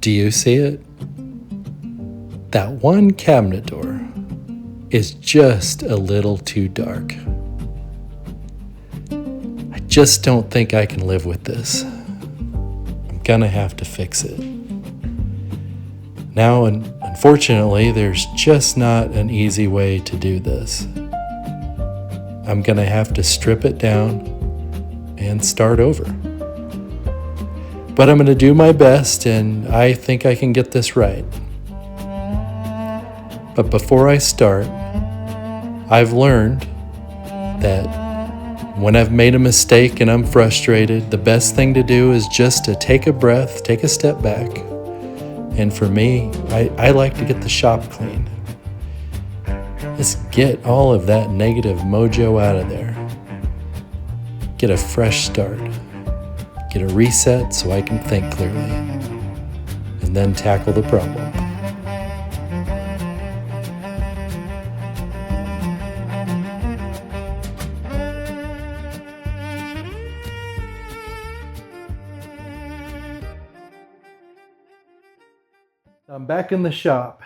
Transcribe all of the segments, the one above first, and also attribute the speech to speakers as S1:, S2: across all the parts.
S1: Do you see it? That one cabinet door is just a little too dark. I just don't think I can live with this. I'm gonna have to fix it. Now, unfortunately, there's just not an easy way to do this. I'm gonna have to strip it down and start over. But I'm gonna do my best, and I think I can get this right. But before I start, I've learned that when I've made a mistake and I'm frustrated, the best thing to do is just to take a breath, take a step back. And for me, I like to get the shop clean. Just get all of that negative mojo out of there. Get a fresh start. Get a reset so I can think clearly. And then tackle the problem. I'm back in the shop.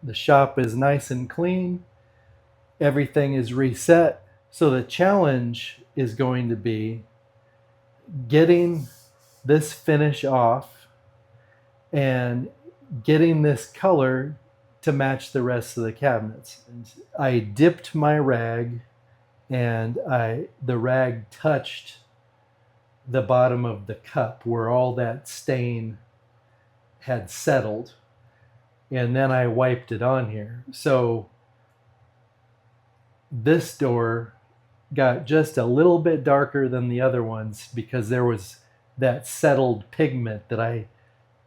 S1: The shop is nice and clean. Everything is reset. So the challenge is going to be getting this finish off and getting this color to match the rest of the cabinets. I dipped my rag and the rag touched the bottom of the cup where all that stain had settled. And then I wiped it on here. So this door got just a little bit darker than the other ones because there was that settled pigment that I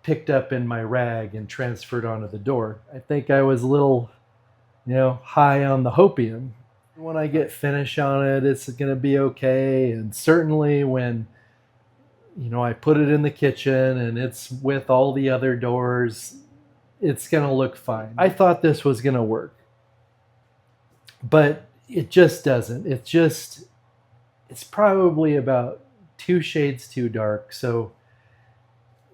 S1: picked up in my rag and transferred onto the door. I think I was a little, high on the hopium. When I get finish on it, it's going to be okay. And certainly when, I put it in the kitchen and it's with all the other doors, it's going to look fine. I thought this was going to work, but it just doesn't. It's probably about 2 shades too dark. So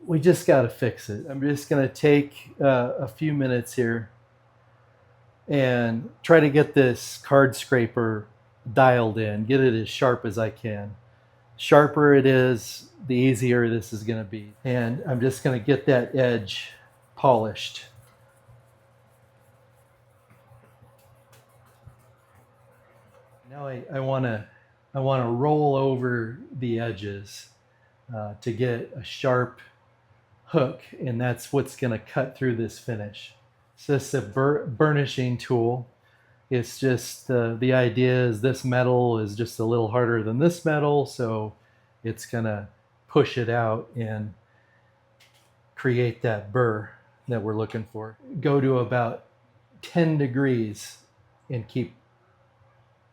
S1: we just got to fix it. I'm just going to take a few minutes here and try to get this card scraper dialed in, get it as sharp as I can. Sharper it is, the easier this is going to be. And I'm just going to get that edge polished. Now I want to roll over the edges to get a sharp hook, and that's what's going to cut through this finish. So this is a burnishing tool. It's just the idea is this metal is just a little harder than this metal, so it's going to push it out and create that burr that we're looking for. Go to about 10 degrees and keep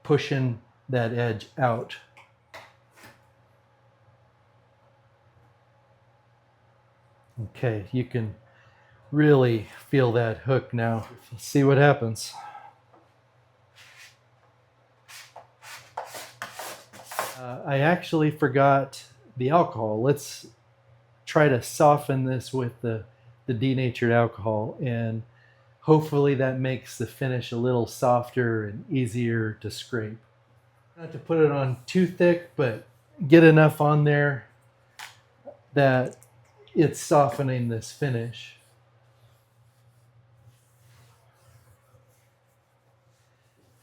S1: pushing that edge out. Okay, you can really feel that hook now. See what happens. I actually forgot the alcohol. Let's try to soften this with the denatured alcohol, and hopefully that makes the finish a little softer and easier to scrape. Not to put it on too thick, but get enough on there that it's softening this finish.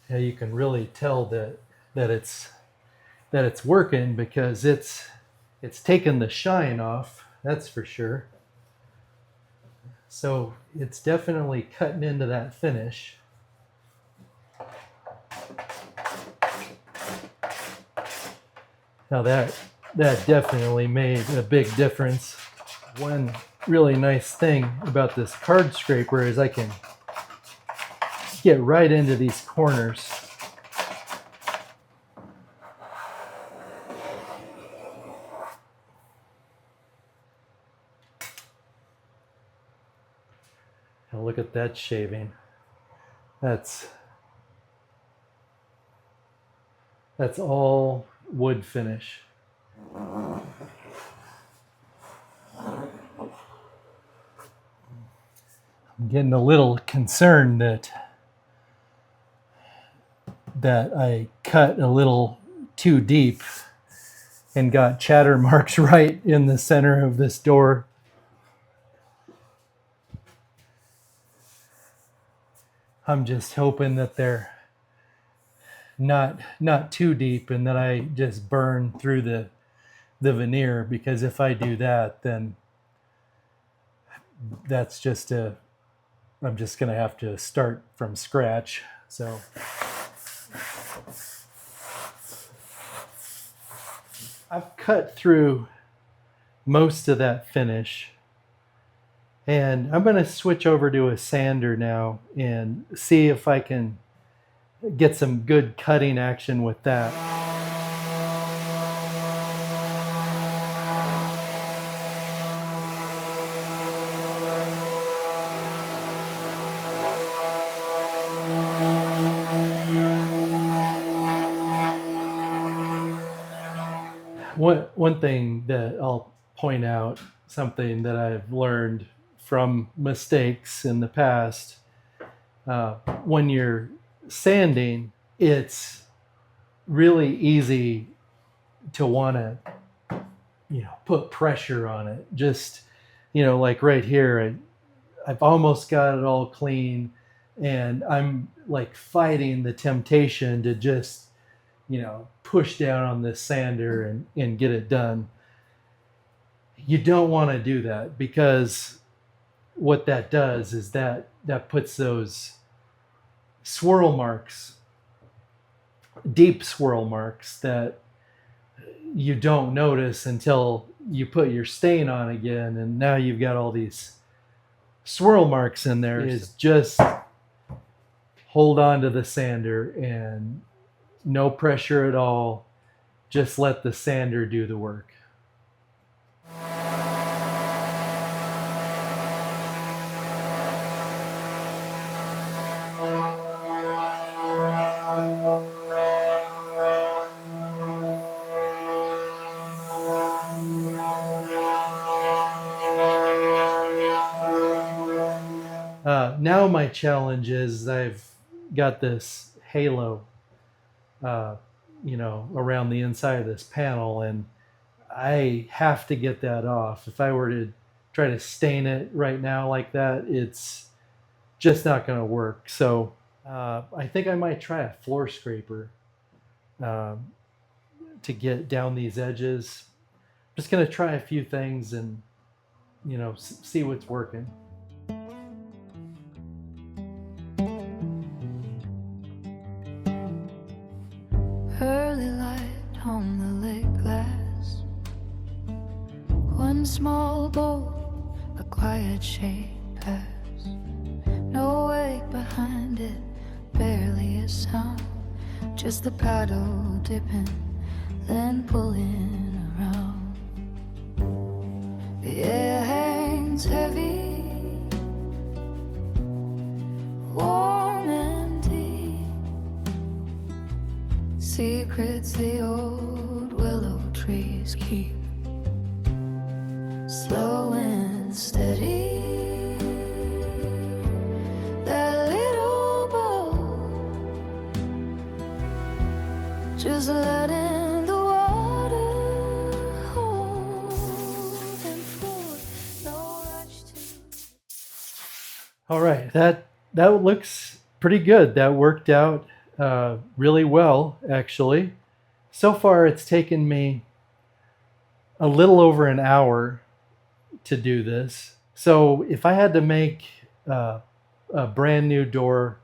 S1: Now you can really tell that it's working because it's taken the shine off, that's for sure. So it's definitely cutting into that finish. Now that definitely made a big difference. One really nice thing about this card scraper is I can get right into these corners. Now look at that shaving. That's all wood finish. getting a little concerned that I cut a little too deep and got chatter marks right in the center of this door. I'm just hoping that they're not too deep and that I just burn through the veneer, because if I do that, then that's just I'm just gonna have to start from scratch. So I've cut through most of that finish, and I'm gonna switch over to a sander now and see if I can get some good cutting action with that. One thing that I'll point out, something that I've learned from mistakes in the past, when you're sanding, it's really easy to want to, put pressure on it. Just, like right here, I've almost got it all clean, and I'm like fighting the temptation to just, push down on this sander and get it done. You don't want to do that, because what that does is that puts those swirl marks, deep swirl marks, that you don't notice until you put your stain on again, and now you've got all these swirl marks in there. Is just hold on to the sander and no pressure at all. Just let the sander do the work. Now my challenge is I've got this halo, around the inside of this panel, and I have to get that off. If I were to try to stain it right now like that, it's just not going to work. So I think I might try a floor scraper to get down these edges. I'm just going to try a few things and, see what's working.
S2: Early light on the lake glass, one small boat, a quiet shape pass, no wake behind it, barely a sound, just the paddle dipping, then pulling around. The air hangs heavy, warm and deep, secrets the old willow trees keep, slow and steady. That little boat, just letting the water hold and float, no rush to.
S1: All right, that looks pretty good. That worked out really well, actually. So far, it's taken me a little over an hour to do this. So if I had to make a brand new door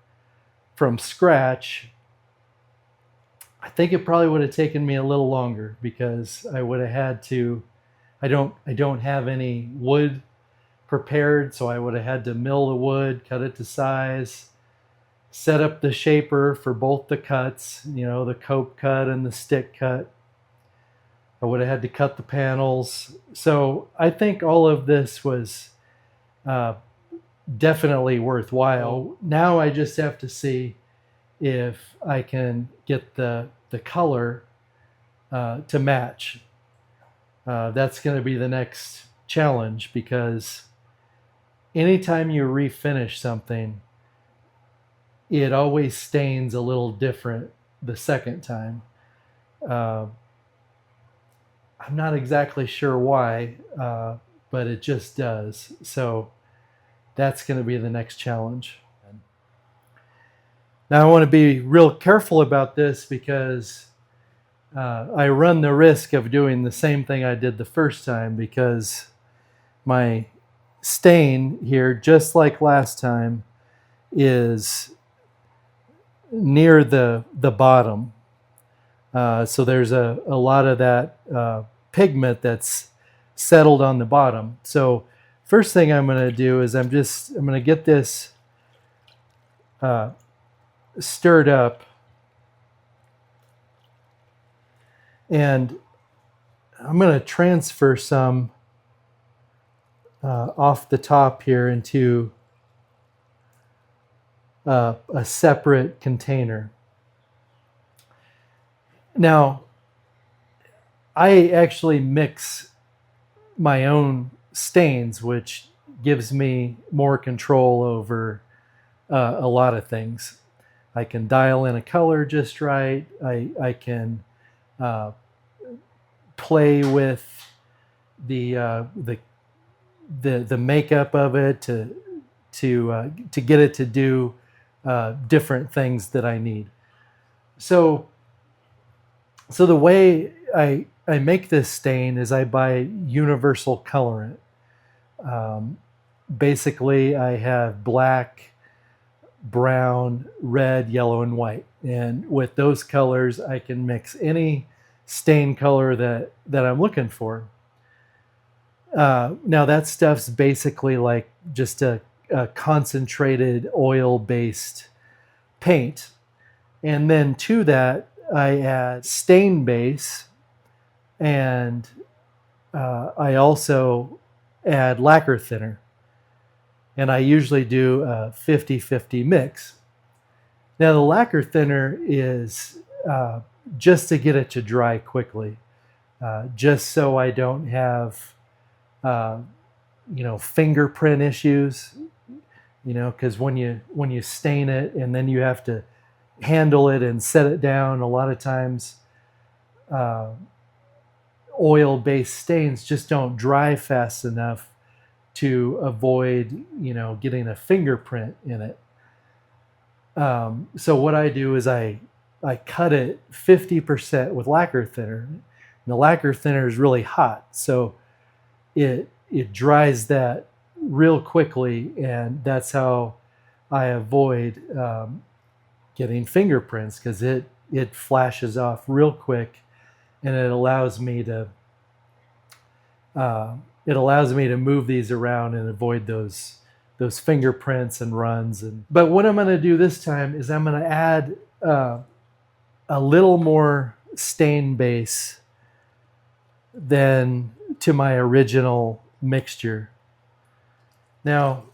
S1: from scratch, I think it probably would have taken me a little longer, because I would have had to. I don't have any wood prepared, so I would have had to mill the wood, cut it to size, set up the shaper for both the cuts, the cope cut and the stick cut. I would have had to cut the panels. So I think all of this was definitely worthwhile. Now I just have to see if I can get the color to match. That's going to be the next challenge, because anytime you refinish something, it always stains a little different the second time. Uh, I'm not exactly sure why, but it just does. So that's going to be the next challenge. Now I want to be real careful about this because I run the risk of doing the same thing I did the first time, because my stain here, just like last time, is near the bottom. So there's a lot of that pigment that's settled on the bottom. So first thing I'm going to do is I'm going to get this stirred up, and I'm going to transfer some off the top here into a separate container. Now, I actually mix my own stains, which gives me more control over a lot of things. I can dial in a color just right. I can play with the makeup of it to get it to do different things that I need. So the way I make this stain is I buy universal colorant. Basically, I have black, brown, red, yellow, and white. And with those colors, I can mix any stain color that I'm looking for. Now that stuff's basically like just a concentrated oil-based paint. And then to that, I add stain base, and I also add lacquer thinner. And I usually do a 50-50 mix. Now the lacquer thinner is just to get it to dry quickly, just so I don't have fingerprint issues. Because when you stain it and then you have to handle it and set it down, a lot of times oil-based stains just don't dry fast enough to avoid getting a fingerprint in it. So what I do is I cut it 50% with lacquer thinner. And the lacquer thinner is really hot, so it dries that real quickly, and that's how I avoid getting fingerprints, because it flashes off real quick, and it allows me to move these around and avoid those fingerprints and runs. But what I'm going to do this time is I'm going to add a little more stain base than to my original mixture. Now,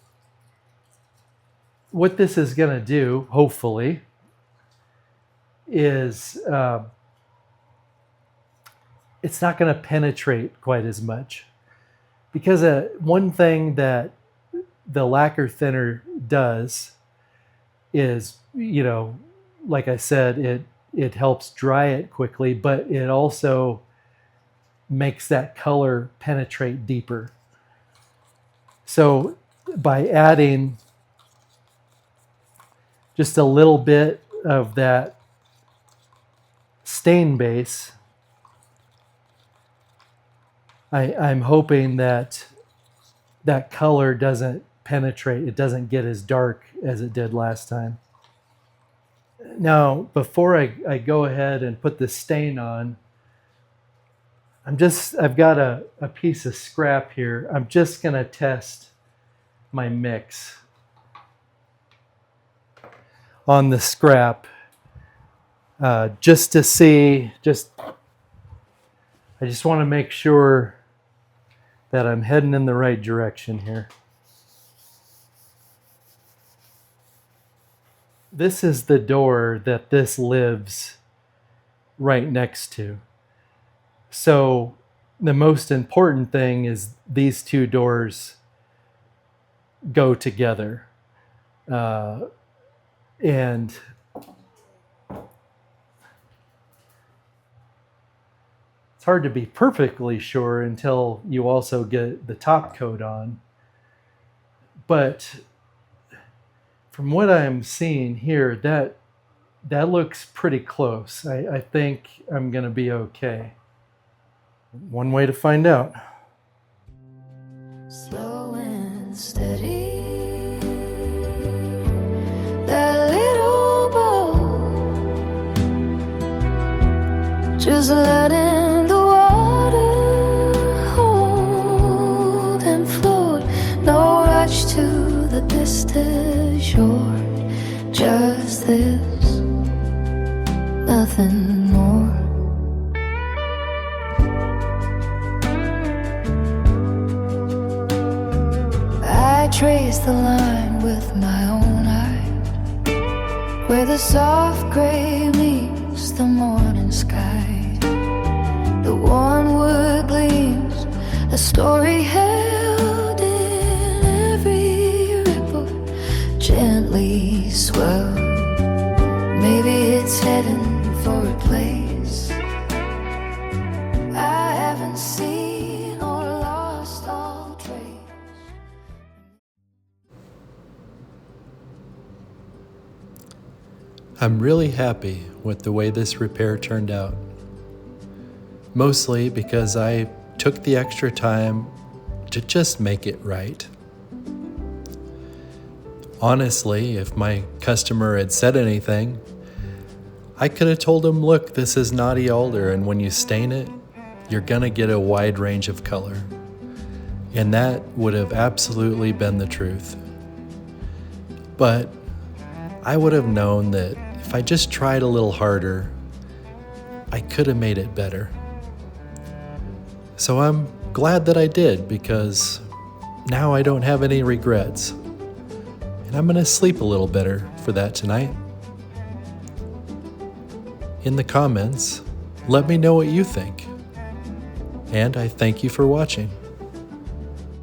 S1: what this is going to do, hopefully, is it's not going to penetrate quite as much, because one thing that the lacquer thinner does is, like I said, it helps dry it quickly, but it also makes that color penetrate deeper. So by adding just a little bit of that stain base, I'm hoping that color doesn't penetrate. It doesn't get as dark as it did last time. Now, before I go ahead and put the stain on, I've got a piece of scrap here. I'm just going to test my mix on the scrap, just to see, I just want to make sure that I'm heading in the right direction here. This is the door that this lives right next to. So the most important thing is these two doors go together. And it's hard to be perfectly sure until you also get the top coat on. But from what I'm seeing here, that looks pretty close. I think I'm going to be okay. One way to find out.
S2: Slow and steady, that little boat, just letting the water hold and float. No rush to the distant shore, just this, nothing more. I trace the line with my own eye, where the soft gray meets the morning sky. The warm wood gleams, a story held in every ripple, gently swelled. Maybe it's heading for a place I haven't seen or lost all trace.
S1: I'm really happy with the way this repair turned out. Mostly because I took the extra time to just make it right. Honestly, if my customer had said anything, I could have told him, look, this is knotty alder, and when you stain it, you're gonna get a wide range of color. And that would have absolutely been the truth. But I would have known that if I just tried a little harder, I could have made it better. So I'm glad that I did, because now I don't have any regrets. And I'm gonna sleep a little better for that tonight. In the comments, let me know what you think. And I thank you for watching.